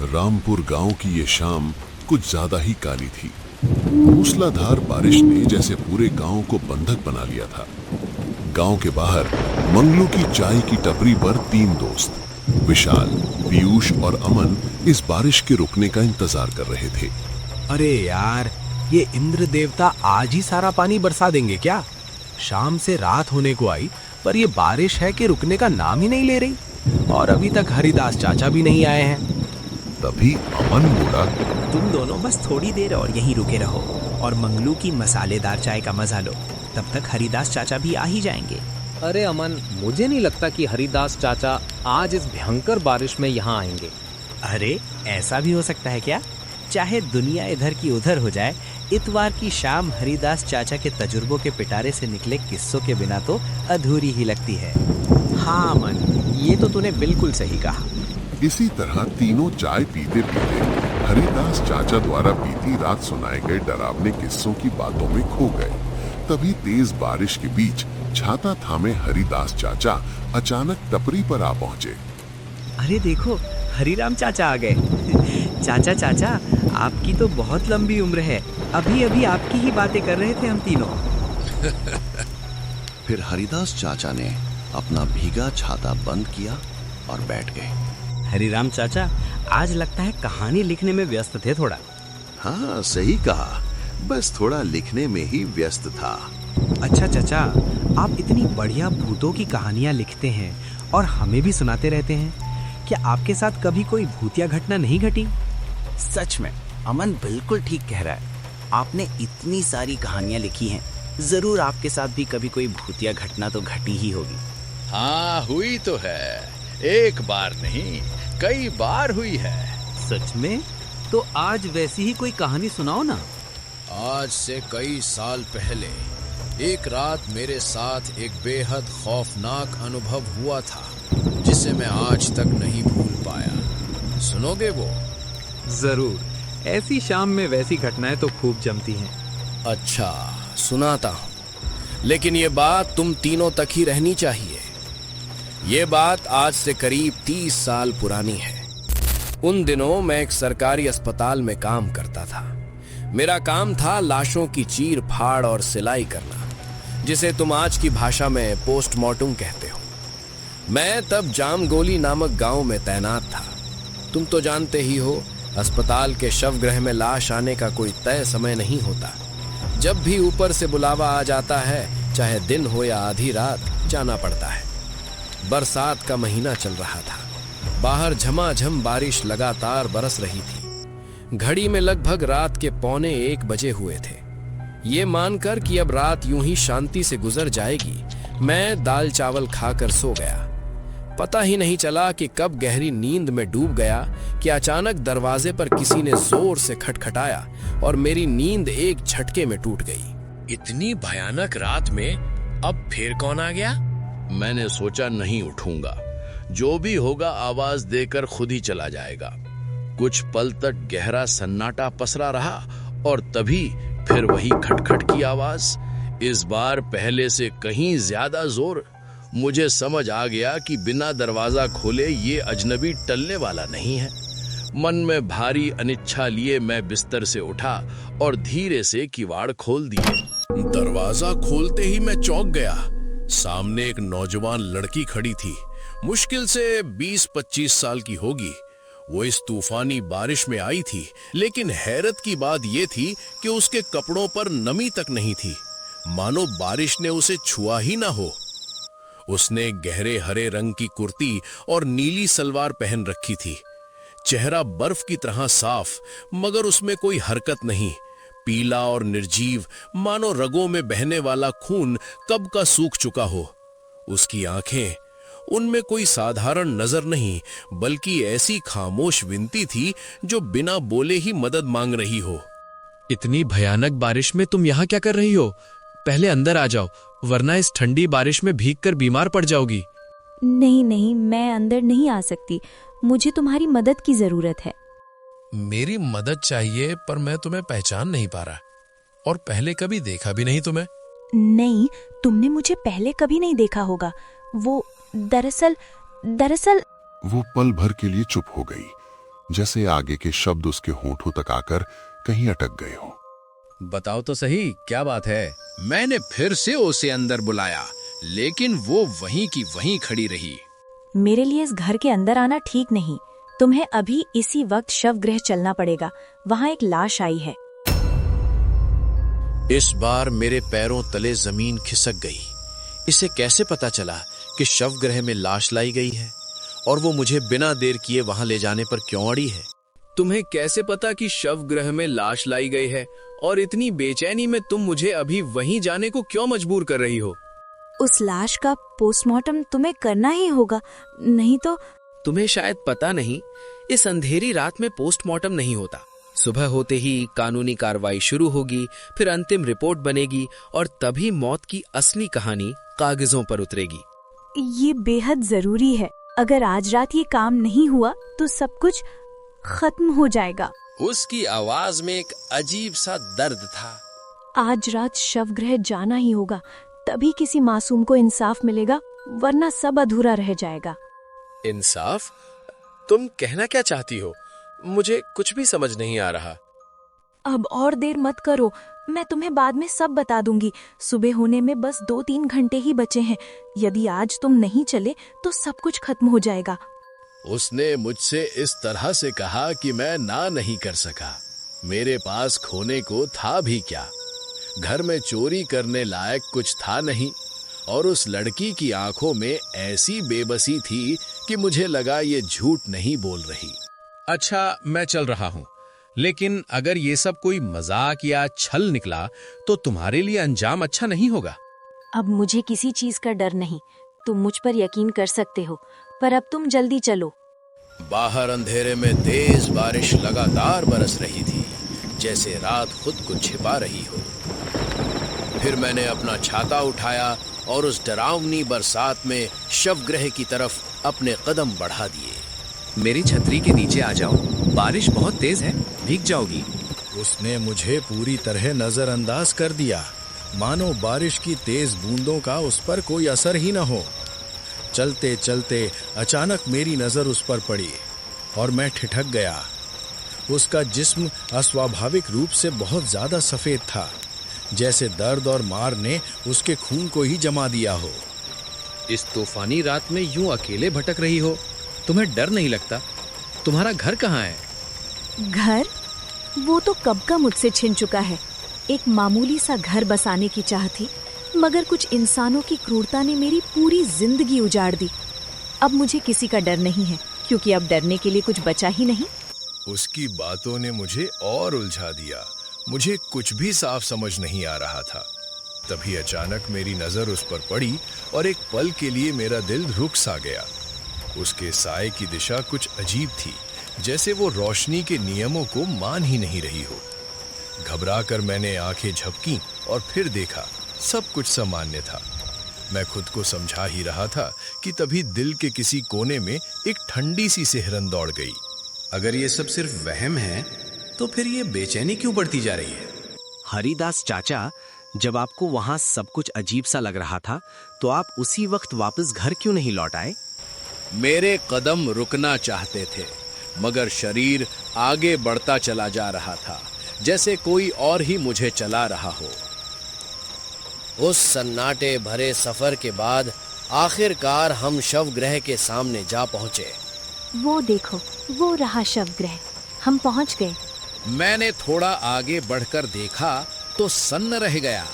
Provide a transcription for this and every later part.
रामपुर गांव की ये शाम कुछ ज्यादा ही काली थी। मूसलाधार बारिश ने जैसे पूरे गांव को बंधक बना लिया था। गांव के बाहर मंगलू की चाय की टपरी पर तीन दोस्त विशाल, पीयूष और अमन इस बारिश के रुकने का इंतजार कर रहे थे। अरे यार, ये इंद्र देवता आज ही सारा पानी बरसा देंगे क्या? शाम से रात होने को आई पर ये बारिश है कि रुकने का नाम ही नहीं ले रही। और अभी तक हरिदास चाचा भी नहीं आए हैं। तभी अमन बोला, तुम दोनों बस थोड़ी देर और यहीं रुके रहो और मंगलू की मसालेदार चाय का मजा लो। तब तक हरिदास चाचा भी आ ही जाएंगे। अरे अमन, मुझे नहीं लगता कि हरिदास चाचा आज इस भयंकर बारिश में यहाँ आएंगे। अरे ऐसा भी हो सकता है क्या? चाहे दुनिया इधर की उधर हो जाए, इतवार की शाम हरिदास चाचा के तजुर्बों के पिटारे से निकले किस्सों के बिना तो अधूरी ही लगती है। हाँ अमन, ये तो तूने बिल्कुल सही कहा। इसी तरह तीनों चाय पीते पीते हरिदास चाचा द्वारा बीती रात सुनाए गए डरावने किस्सों की बातों में खो गए। तभी तेज बारिश के बीच छाता थामे हरिदास चाचा अचानक टपरी पर आ पहुंचे। अरे देखो, हरिराम चाचा आ गए। चाचा चाचा, आपकी तो बहुत लंबी उम्र है। अभी अभी आपकी ही बातें कर रहे थे हम तीनों। फिर हरिदास चाचा ने अपना भीगा छाता बंद किया और बैठ गए। हरिराम चाचा, आज लगता है कहानी लिखने में व्यस्त थे थोड़ा। हाँ, सही कहा, बस थोड़ा लिखने में ही व्यस्त था। अच्छा चाचा, आप इतनी बढ़िया भूतों की कहानियां लिखते हैं और हमें भी सुनाते रहते हैं। क्या आपके साथ कभी कोई भूतिया घटना नहीं घटी? सच में अमन बिल्कुल ठीक कह रहा है। आपने इतनी सारी कहानियां लिखी हैं, जरूर आपके साथ भी कभी कोई भूतिया घटना तो घटी ही होगी। हाँ, हुई तो है। एक बार नहीं, कई बार हुई है। सच में? तो आज वैसी ही कोई कहानी सुनाओ ना। आज से कई साल पहले एक रात मेरे साथ एक बेहद खौफनाक अनुभव हुआ था, जिसे मैं आज तक नहीं भूल पाया। सुनोगे वो? जरूर, ऐसी शाम में वैसी घटनाएं तो खूब जमती हैं। अच्छा, सुनाता हूँ, लेकिन ये बात तुम तीनों तक ही रहनी चाहिए। ये बात आज से करीब 30 साल पुरानी है। उन दिनों मैं एक सरकारी अस्पताल में काम करता था। मेरा काम था लाशों की चीर फाड़ और सिलाई करना, जिसे तुम आज की भाषा में पोस्टमार्टम कहते हो। मैं तब जामगोली नामक गांव में तैनात था। तुम तो जानते ही हो, अस्पताल के शवगृह में लाश आने का कोई तय समय नहीं होता। जब भी ऊपर से बुलावा आ जाता है, चाहे दिन हो या आधी रात, जाना पड़ता है। बरसात का महीना चल रहा था। बाहर झमाझम बारिश लगातार बरस रही थी। घड़ी में लगभग रात के 12:45 बजे हुए थे। ये मानकर कि अब रात यूं ही शांति से गुजर जाएगी, मैं दाल चावल खाकर सो गया। पता ही नहीं चला कि कब गहरी नींद में डूब गया कि अचानक दरवाजे पर किसी ने जोर से खटखटाया और मेरी नींद एक झटके में टूट गई। इतनी भयानक रात में अब फिर कौन आ गया? मैंने सोचा नहीं उठूंगा, जो भी होगा आवाज देकर खुद ही चला जाएगा। कुछ पल तक गहरा सन्नाटा पसरा रहा और तभी फिर वही खटखट की आवाज, इस बार पहले से कहीं ज्यादा जोर। मुझे समझ आ गया कि बिना दरवाजा खोले ये अजनबी टलने वाला नहीं है। मन में भारी अनिच्छा लिए मैं बिस्तर से उठा और धीरे से किवाड़ खोल दिए। दरवाजा खोलते ही मैं चौंक गया। सामने एक नौजवान लड़की खड़ी थी। मुश्किल से 20-25 साल की होगी। वो इस तूफानी बारिश में आई थी, लेकिन हैरत की बात यह थी कि उसके कपड़ों पर नमी तक नहीं थी, मानो बारिश ने उसे छुआ ही ना हो। उसने गहरे हरे रंग की कुर्ती और नीली सलवार पहन रखी थी। चेहरा बर्फ की तरह साफ, मगर उसमें कोई हरकत नहीं। पीला और निर्जीव, मानो रगों में बहने वाला खून कब का सूख चुका हो। उसकी आंखें, उनमें कोई साधारण नजर नहीं, बल्कि ऐसी खामोश विनती थी जो बिना बोले ही मदद मांग रही हो। इतनी भयानक बारिश में तुम यहाँ क्या कर रही हो? पहले अंदर आ जाओ, वरना इस ठंडी बारिश में भीगकर बीमार पड़ जाओगी। नहीं नहीं, मैं अंदर नहीं आ सकती। मुझे तुम्हारी मदद की जरूरत है। मेरी मदद चाहिए, पर मैं तुम्हें पहचान नहीं पा रहा और पहले कभी देखा भी नहीं तुम्हें। नहीं, तुमने मुझे पहले कभी नहीं देखा होगा। वो दरअसल वो पल भर के लिए चुप हो गई। जैसे आगे के शब्द उसके होठों तक आकर कहीं अटक गए हों। बताओ तो सही, क्या बात है? मैंने फिर से उसे अंदर बुलाया, लेकिन वो वहीं की वहीं खड़ी रही। मेरे लिए इस घर के अंदर आना ठीक नहीं। तुम्हें अभी इसी वक्त शवगृह चलना पड़ेगा। वहाँ एक लाश आई है। इस बार मेरे पैरों तले जमीन खिसक गई। इसे कैसे पता चला कि शवगृह में लाश लाई गई है, और वो मुझे बिना देर किए वहां ले जाने पर क्यों अड़ी है? तुम्हें कैसे पता कि शवगृह में लाश लाई गई है, और इतनी बेचैनी में तुम मुझे अभी वहीं जाने को क्यों मजबूर कर रही हो? उस लाश का पोस्टमार्टम तुम्हें करना ही होगा, नहीं तो। तुम्हें शायद पता नहीं, इस अंधेरी रात में पोस्टमार्टम नहीं होता। सुबह होते ही कानूनी कार्रवाई शुरू होगी, फिर अंतिम रिपोर्ट बनेगी, और तभी मौत की असली कहानी कागजों पर उतरेगी। ये बेहद जरूरी है। अगर आज रात ये काम नहीं हुआ तो सब कुछ खत्म हो जाएगा। उसकी आवाज में एक अजीब सा दर्द था। आज रात शवगृह जाना ही होगा, तभी किसी मासूम को इंसाफ मिलेगा, वरना सब अधूरा रह जाएगा। इंसाफ? तुम कहना क्या चाहती हो? मुझे कुछ भी समझ नहीं आ रहा। अब और देर मत करो, मैं तुम्हें बाद में सब बता दूंगी। सुबह होने में बस 2-3 घंटे ही बचे हैं। यदि आज तुम नहीं चले तो सब कुछ खत्म हो जाएगा। उसने मुझसे इस तरह से कहा कि मैं ना नहीं कर सका। मेरे पास खोने को था भी क्या? घर में चोरी करने लायक कुछ था नहीं, और उस लड़की की आंखों में ऐसी बेबसी थी कि मुझे लगा ये झूठ नहीं बोल रही। अच्छा, मैं चल रहा हूँ, लेकिन अगर ये सब कोई मजाक या छल निकला तो तुम्हारे लिए अंजाम अच्छा नहीं होगा। अब मुझे किसी चीज का डर नहीं, तुम मुझ पर यकीन कर सकते हो, पर अब तुम जल्दी चलो। बाहर अंधेरे में तेज बारिश लगातार बरस रही थी, जैसे रात खुद को छिपा रही हो। फिर मैंने अपना छाता उठाया और उस डरावनी बरसात में शवगृह की तरफ अपने कदम बढ़ा दिए। मेरी छतरी के नीचे आ जाओ, बारिश बहुत तेज है, भीग जाओगी। उसने मुझे पूरी तरह नजरअंदाज कर दिया, मानो बारिश की तेज बूंदों का उस पर कोई असर ही न हो। चलते चलते अचानक मेरी नजर उस पर पड़ी और मैं ठिठक गया। उसका जिस्म अस्वाभाविक रूप से बहुत ज्यादा सफेद था, जैसे दर्द और मार ने उसके खून को ही जमा दिया हो। इस तूफानी रात में यूं अकेले भटक रही हो, तुम्हें डर नहीं लगता? तुम्हारा घर कहाँ है? घर? वो तो कब का मुझसे छिन चुका है। एक मामूली सा घर बसाने की चाह थी, मगर कुछ इंसानों की क्रूरता ने मेरी पूरी जिंदगी उजाड़ दी। अब मुझे किसी का डर नहीं है, क्योंकि अब डरने के लिए कुछ बचा ही नहीं। उसकी बातों ने मुझे और उलझा दिया। मुझे कुछ भी साफ समझ नहीं आ रहा था। तभी अचानक मेरी नजर उस पर पड़ी और एक पल के लिए मेरा दिल रुक सा गया। उसके साए की दिशा कुछ अजीब थी, जैसे वो रोशनी के नियमों को मान ही नहीं रही हो। घबराकर मैंने आंखें झपकी और फिर देखा, सब कुछ सामान्य था। मैं खुद को समझा ही रहा था कि तभी दिल के किसी कोने में एक ठंडी सी सिहरन दौड़ गई। अगर ये सब सिर्फ वहम है, तो फिर ये बेचैनी क्यों बढ़ती जा रही है? हरिदास चाचा, जब आपको वहां सब कुछ अजीब सा लग रहा था, तो आप उसी वक्त वापस घर क्यों नहीं लौट आए? मेरे कदम रुकना चाहते थे, मगर शरीर आगे बढ़ता चला जा रहा था, जैसे कोई और ही मुझे चला रहा हो। उस सन्नाटे भरे सफर के बाद आखिरकार हम शवगृह के सामने जा पहुंचे। वो देखो, वो रहा शवगृह, हम पहुंच गए। मैंने थोड़ा आगे बढ़कर देखा तो सन्न रह गया।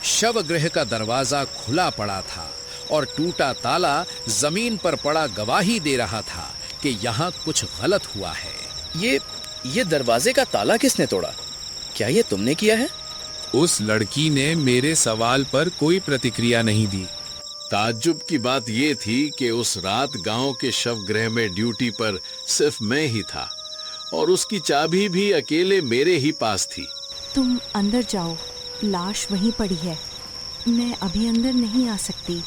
शवगृह का दरवाजा खुला पड़ा था और टूटा ताला जमीन पर पड़ा गवाही दे रहा था कि यहाँ कुछ गलत हुआ है। ये दरवाजे का ताला किसने तोड़ा? क्या ये तुमने किया है? उस लड़की ने मेरे सवाल पर कोई प्रतिक्रिया नहीं दी। ताज्जुब की बात ये थी कि उस रात गांव के शवगृह में ड्यूटी पर सिर्फ मैं ही था और उसकी चाबी भी अकेले मेरे ही पास थी। तुम अंदर जाओ, लाश वहीं पड़ी है। मैं अभी अंदर नहीं आ सकती,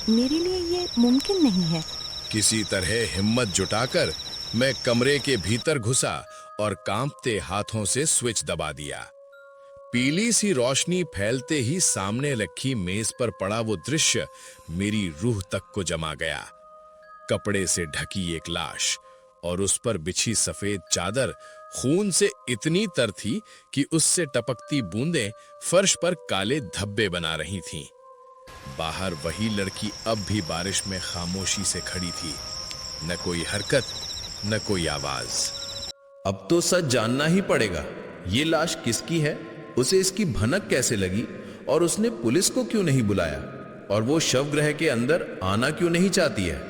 मेरे लिए ये मुमकिन नहीं है। किसी तरह हिम्मत जुटाकर मैं कमरे के भीतर घुसा और कांपते हाथों से स्विच दबा दिया। पीली सी रोशनी फैलते ही सामने रखी मेज पर पड़ा वो दृश्य मेरी रूह तक को जमा गया। कपड़े से ढकी एक लाश, और उस पर बिछी सफेद चादर खून से इतनी तर थी कि उससे टपकती बूंदें फर्श पर काले धब्बे बना रही थीं। बाहर वही लड़की अब भी बारिश में खामोशी से खड़ी थी, न कोई हरकत, न कोई आवाज। अब तो सच जानना ही पड़ेगा, ये लाश किसकी है, उसे इसकी भनक कैसे लगी, और उसने पुलिस को क्यों नहीं बुलाया, और वो शवगृह के अंदर आना क्यों नहीं चाहती है।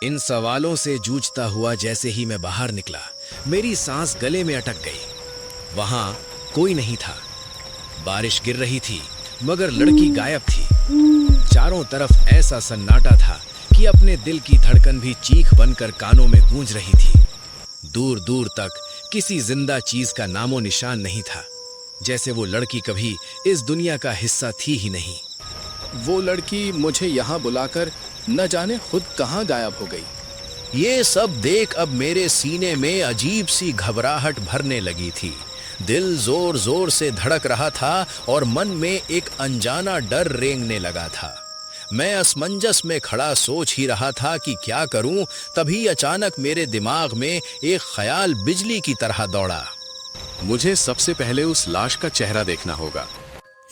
इन सवालों से जूझता हुआ जैसे ही मैं बाहर निकला, मेरी सांस गले में अटक गई। वहां कोई नहीं था। बारिश गिर रही थी, मगर लड़की गायब थी। चारों तरफ ऐसा सन्नाटा था कि अपने दिल की धड़कन भी चीख बनकर कानों में गूंज रही थी। दूर दूर तक किसी जिंदा चीज का नामो निशान नहीं था, जैसे वो लड़की कभी इस दुनिया का हिस्सा थी ही नहीं। वो लड़की मुझे यहाँ बुलाकर न जाने खुद कहाँ गायब हो गई। ये सब देख अब मेरे सीने में अजीब सी घबराहट भरने लगी थी। दिल जोर जोर से धड़क रहा था और मन में एक अनजाना डर रेंगने लगा था। मैं असमंजस में खड़ा सोच ही रहा था कि क्या करूं, तभी अचानक मेरे दिमाग में एक ख्याल बिजली की तरह दौड़ा। मुझे सबसे पहले उस लाश का चेहरा देखना होगा।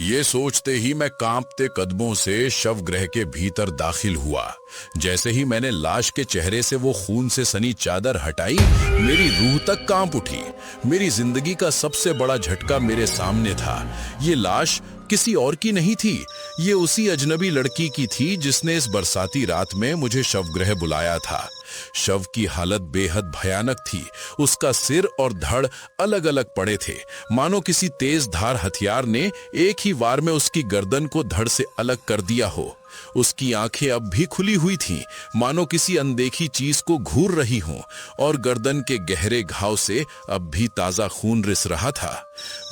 ये सोचते ही मैं कांपते कदमों से शवगृह के भीतर दाखिल हुआ। जैसे ही मैंने लाश के चेहरे से वो खून से सनी चादर हटाई, मेरी रूह तक कांप उठी। मेरी जिंदगी का सबसे बड़ा झटका मेरे सामने था। ये लाश किसी और की नहीं थी, ये उसी अजनबी लड़की की थी जिसने इस बरसाती रात में मुझे शवगृह बुलाया था। शव की हालत बेहद भयानक थी। उसका सिर और धड़ अलग अलग पड़े थे, मानो किसी तेज धार हथियार ने एक ही वार में उसकी गर्दन को धड़ से अलग कर दिया हो। उसकी आंखें अब भी खुली हुई थीं, मानो किसी अनदेखी चीज को घूर रही हों, और गर्दन के गहरे घाव से अब भी ताजा खून रिस रहा था।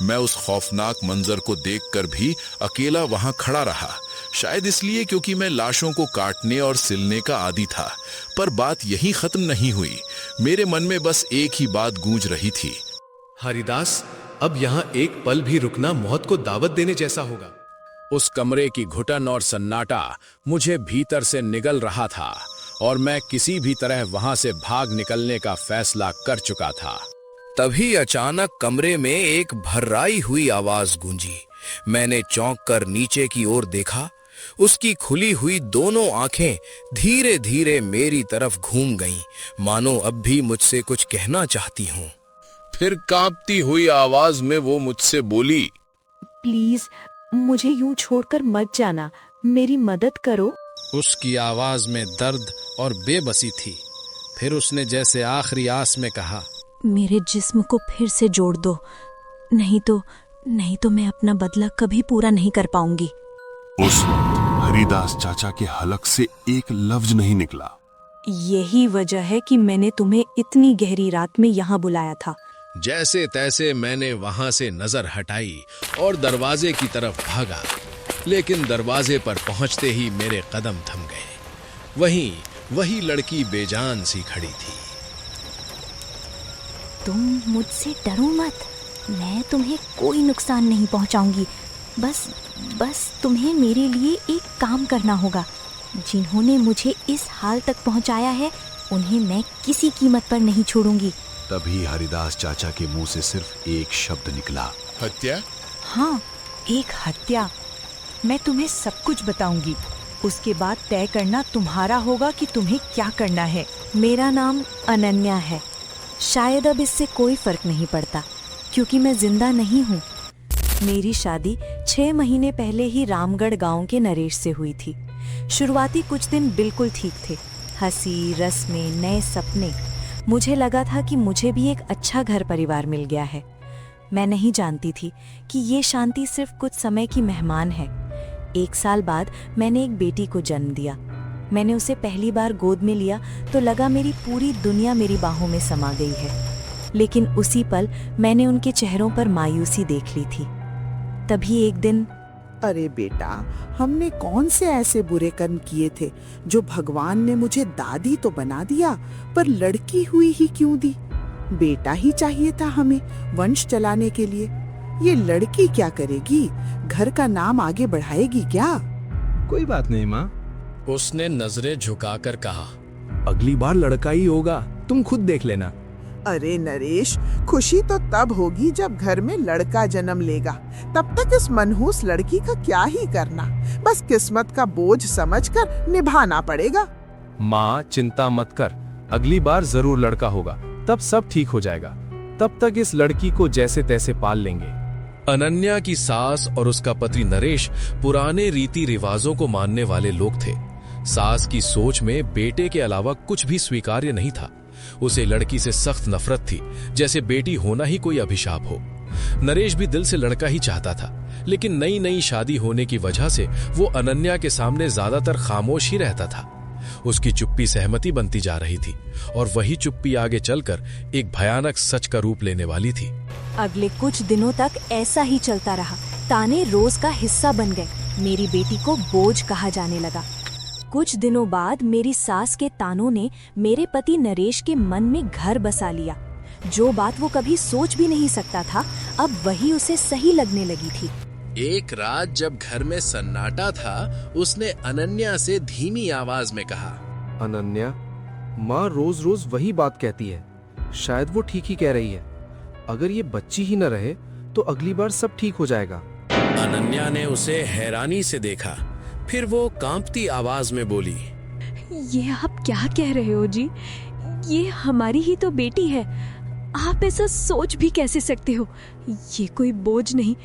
मैं उस खौफनाक मंजर को देखकर भी अकेला वहां खड़ा रहा, शायद इसलिए क्योंकि मैं लाशों को काटने और सिलने का आदी था। पर बात यहीं खत्म नहीं हुई। मेरे मन में बस एक ही बात गूंज रही थी। हरिदास, अब यहाँ एक पल भी रुकना मौत को दावत देने जैसा होगा। उस कमरे की घुटन और सन्नाटा मुझे भीतर से निगल रहा था और मैं किसी भी तरह वहां से भाग निकलने का फैसला कर चुका था। तभी अचानक कमरे में एक भर्राई हुई आवाज गूंजी। मैंने चौंक कर नीचे की ओर देखा। उसकी खुली हुई दोनों आंखें धीरे धीरे मेरी तरफ घूम गईं, मानो अब भी मुझसे कुछ कहना चाहती हूं। फिर कांपती हुई आवाज में वो मुझसे बोली, प्लीज मुझे यूं छोड़कर मत जाना, मेरी मदद करो। उसकी आवाज में दर्द और बेबसी थी। फिर उसने जैसे आखिरी आस में कहा, मेरे जिस्म को फिर से जोड़ दो, नहीं तो मैं अपना बदला कभी पूरा नहीं कर पाऊंगी। उस वक्त हरिदास चाचा के हलक से एक लफ्ज नहीं निकला। यही वजह है कि मैंने तुम्हें इतनी गहरी रात में यहाँ बुलाया था। जैसे तैसे मैंने वहां से नजर हटाई और दरवाजे की तरफ भागा, लेकिन दरवाजे पर पहुंचते ही मेरे कदम थम गए। वही लड़की बेजान सी खड़ी थी। तुम मुझसे डरो मत, मैं तुम्हें कोई नुकसान नहीं पहुंचाऊंगी। बस तुम्हें मेरे लिए एक काम करना होगा। जिन्होंने मुझे इस हाल तक पहुंचाया है, उन्हें मैं किसी कीमत पर नहीं छोड़ूंगी। तभी हरिदास चाचा के मुंह से सिर्फ एक शब्द निकला, हत्या? हाँ, एक हत्या। मैं तुम्हें सब कुछ बताऊंगी, उसके बाद तय करना तुम्हारा होगा कि तुम्हें क्या करना है। मेरा नाम अनन्या है। शायद अब इससे कोई फर्क नहीं पड़ता, क्योंकि मैं जिंदा नहीं हूँ। मेरी शादी 6 महीने पहले ही रामगढ़ गांव के नरेश से हुई थी। शुरुआती कुछ दिन बिल्कुल ठीक थे, हंसी, रस्में, नए सपने। मुझे लगा था कि मुझे भी एक अच्छा घर परिवार मिल गया है। मैं नहीं जानती थी कि ये शांति सिर्फ कुछ समय की मेहमान है। 1 साल बाद मैंने एक बेटी को जन्म दिया। मैंने उसे पहली बार गोद में लिया तो लगा मेरी पूरी दुनिया मेरी बाहों में समा गई है। लेकिन उसी पल मैंने उनके चेहरों पर मायूसी देख ली थी। तभी एक दिन, अरे बेटा, हमने कौन से ऐसे बुरे कर्म किए थे जो भगवान ने मुझे दादी तो बना दिया, पर लड़की हुई ही क्यों दी? बेटा ही चाहिए था हमें वंश चलाने के लिए। ये लड़की क्या करेगी? घर का नाम आगे बढ़ाएगी क्या? कोई बात नहीं माँ, उसने नजरें झुकाकर कहा, अगली बार लड़का ही होगा, तुम खुद देख लेना। अरे नरेश, खुशी तो तब होगी जब घर में लड़का जन्म लेगा। तब तक इस मनहूस लड़की का क्या ही करना, बस किस्मत का बोझ समझकर निभाना पड़ेगा। माँ चिंता मत कर, अगली बार जरूर लड़का होगा, तब सब ठीक हो जाएगा। तब तक इस लड़की को जैसे तैसे पाल लेंगे। अनन्या की सास और उसका पति नरेश पुराने रीति रिवाजों को मानने वाले लोग थे। सास की सोच में बेटे के अलावा कुछ भी स्वीकार्य नहीं था। उसे लड़की से सख्त नफरत थी, जैसे बेटी होना ही कोई अभिशाप हो। नरेश भी दिल से लड़का ही चाहता था, लेकिन नई नई शादी होने की वजह से वो अनन्या के सामने ज्यादातर खामोश ही रहता था। उसकी चुप्पी सहमति बनती जा रही थी और वही चुप्पी आगे चलकर एक भयानक सच का रूप लेने वाली थी। अगले कुछ दिनों तक ऐसा ही चलता रहा। ताने रोज का हिस्सा बन गए। मेरी बेटी को बोझ कहा जाने लगा। कुछ दिनों बाद मेरी सास के तानों ने मेरे पति नरेश के मन में घर बसा लिया। जो बात वो कभी सोच भी नहीं सकता था, अब वही उसे सही लगने लगी थी। एक रात जब घर में सन्नाटा था, उसने अनन्या से धीमी आवाज में कहा, अनन्या, माँ रोज रोज वही बात कहती है, शायद वो ठीक ही कह रही है। अगर ये बच्ची ही न रहे तो अगली बार सब ठीक हो जाएगा। अनन्या ने उसे हैरानी से देखा, फिर वो कांपती आवाज में बोली, ये आप क्या कह रहे हो जी? ये हमारी ही तो बेटी है। आप ऐसा सोच भी कैसे सकते हो? ये कोई बोझ नहीं,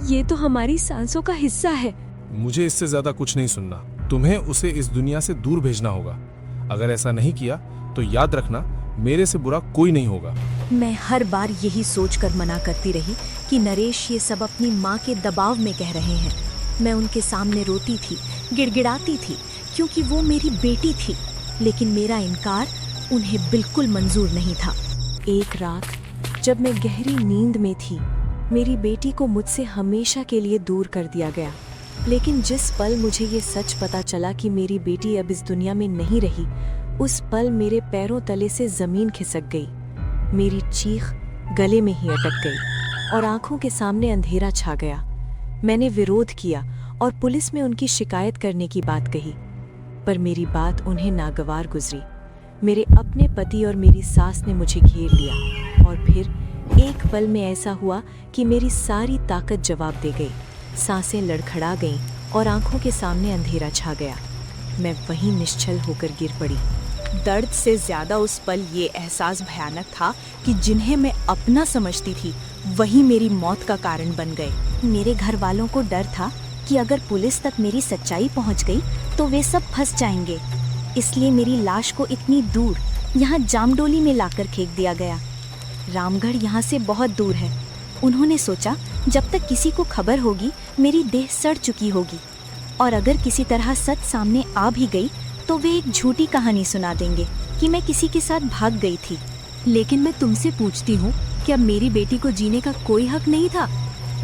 ये तो हमारी सांसों का हिस्सा है। मुझे इससे ज्यादा कुछ नहीं सुनना। तुम्हें उसे इस दुनिया से दूर भेजना होगा। अगर ऐसा नहीं किया तो याद रखना, मेरे से बुरा कोई नहीं होगा। मैं हर बार यही सोचकर मना करती रही कि नरेश ये सब अपनी माँ के दबाव में कह रहे हैं। मैं उनके सामने रोती थी, गिड़गिड़ाती थी, क्योंकि वो मेरी बेटी थी। लेकिन मेरा इनकार उन्हें बिल्कुल मंजूर नहीं था। एक रात जब मैं गहरी नींद में थी, मेरी बेटी को मुझसे हमेशा के लिए दूर कर दिया गया। लेकिन जिस पल मुझे ये सच पता चला कि मेरी बेटी अब इस दुनिया में नहीं रही, उस पल मेरे पैरों तले से जमीन खिसक गई। मेरी चीख गले में ही अटक गई और आंखों के सामने अंधेरा छा गया। मैंने विरोध किया और पुलिस में उनकी शिकायत करने की बात कही, पर मेरी बात उन्हें नागवार गुजरी। मेरे अपने पति और मेरी सास ने मुझे घेर लिया और फिर एक पल में ऐसा हुआ कि मेरी सारी ताकत जवाब दे गई। सांसें लड़खड़ा गईं और आंखों के सामने अंधेरा छा गया। मैं वहीं निश्चल होकर गिर पड़ी। दर्द से ज्यादा उस पल ये एहसास भयानक था कि जिन्हें मैं अपना समझती थी वही मेरी मौत का कारण बन गए। मेरे घर वालों को डर था कि अगर पुलिस तक मेरी सच्चाई पहुंच गई तो वे सब फंस जाएंगे। इसलिए मेरी लाश को इतनी दूर यहाँ जामडोली में लाकर फेंक दिया गया। रामगढ़ यहाँ से बहुत दूर है। उन्होंने सोचा जब तक किसी को खबर होगी मेरी देह सड़ चुकी होगी, और अगर किसी तरह सच सामने आ भी गई तो वे एक झूठी कहानी सुना देंगे कि मैं किसी के साथ भाग गई थी। लेकिन मैं तुमसे पूछती हूँ, क्या मेरी बेटी को जीने का कोई हक नहीं था?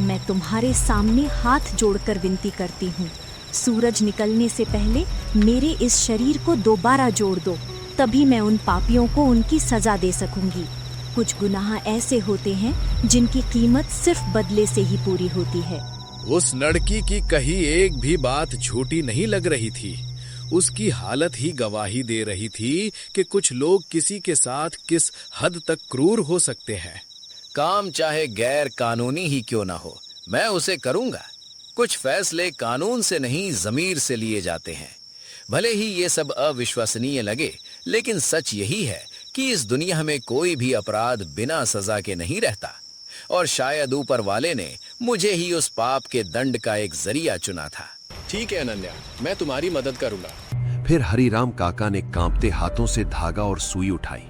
मैं तुम्हारे सामने हाथ जोड़कर विनती करती हूँ, सूरज निकलने से पहले मेरे इस शरीर को दोबारा जोड़ दो, तभी मैं उन पापियों को उनकी सजा दे सकूंगी। कुछ गुनाह ऐसे होते हैं जिनकी कीमत सिर्फ बदले से ही पूरी होती है। उस लड़की की कही एक भी बात झूठी नहीं लग रही थी। उसकी हालत ही गवाही दे रही थी कि कुछ लोग किसी के साथ किस हद तक क्रूर हो सकते हैं। काम चाहे गैर कानूनी ही क्यों ना हो, मैं उसे करूंगा। कुछ फैसले कानून से नहीं ज़मीर से लिए जाते हैं। भले ही ये सब अविश्वसनीय लगे, लेकिन सच यही है कि इस दुनिया में कोई भी अपराध बिना सजा के नहीं रहता, और शायद ऊपर वाले ने मुझे ही उस पाप के दंड का एक जरिया चुना था। ठीक है अनन्या, मैं तुम्हारी मदद करूंगा। फिर हरिराम काका ने कांपते हाथों से धागा और सुई उठाई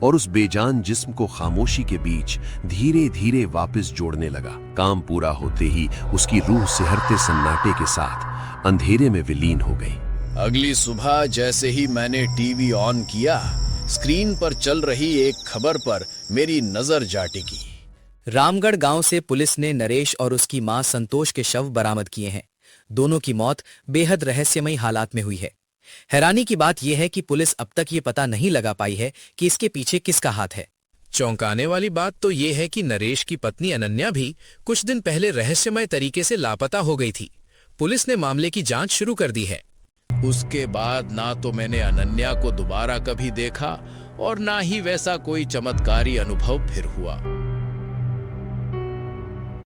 और उस बेजान जिस्म को खामोशी के बीच धीरे धीरे वापस जोड़ने लगा। काम पूरा होते ही उसकी रूह सिहरते सन्नाटे के साथ अंधेरे में विलीन हो गई। अगली सुबह जैसे ही मैंने टीवी ऑन किया, स्क्रीन पर चल रही एक खबर पर मेरी नजर जा टिकी। रामगढ़ गांव से पुलिस ने नरेश और उसकी मां संतोष के शव बरामद किए हैं। दोनों की मौत बेहद रहस्यमयी हालात में हुई है। हैरानी की बात यह है कि पुलिस अब तक ये पता नहीं लगा पाई है कि इसके पीछे किसका हाथ है। चौंकाने वाली बात तो ये है कि नरेश की पत्नी अनन्या भी कुछ दिन पहले रहस्यमय तरीके से लापता हो गई थी। पुलिस ने मामले की जांच शुरू कर दी है। उसके बाद ना तो मैंने अनन्या को दोबारा कभी देखा और ना ही वैसा कोई चमत्कारी अनुभव फिर हुआ।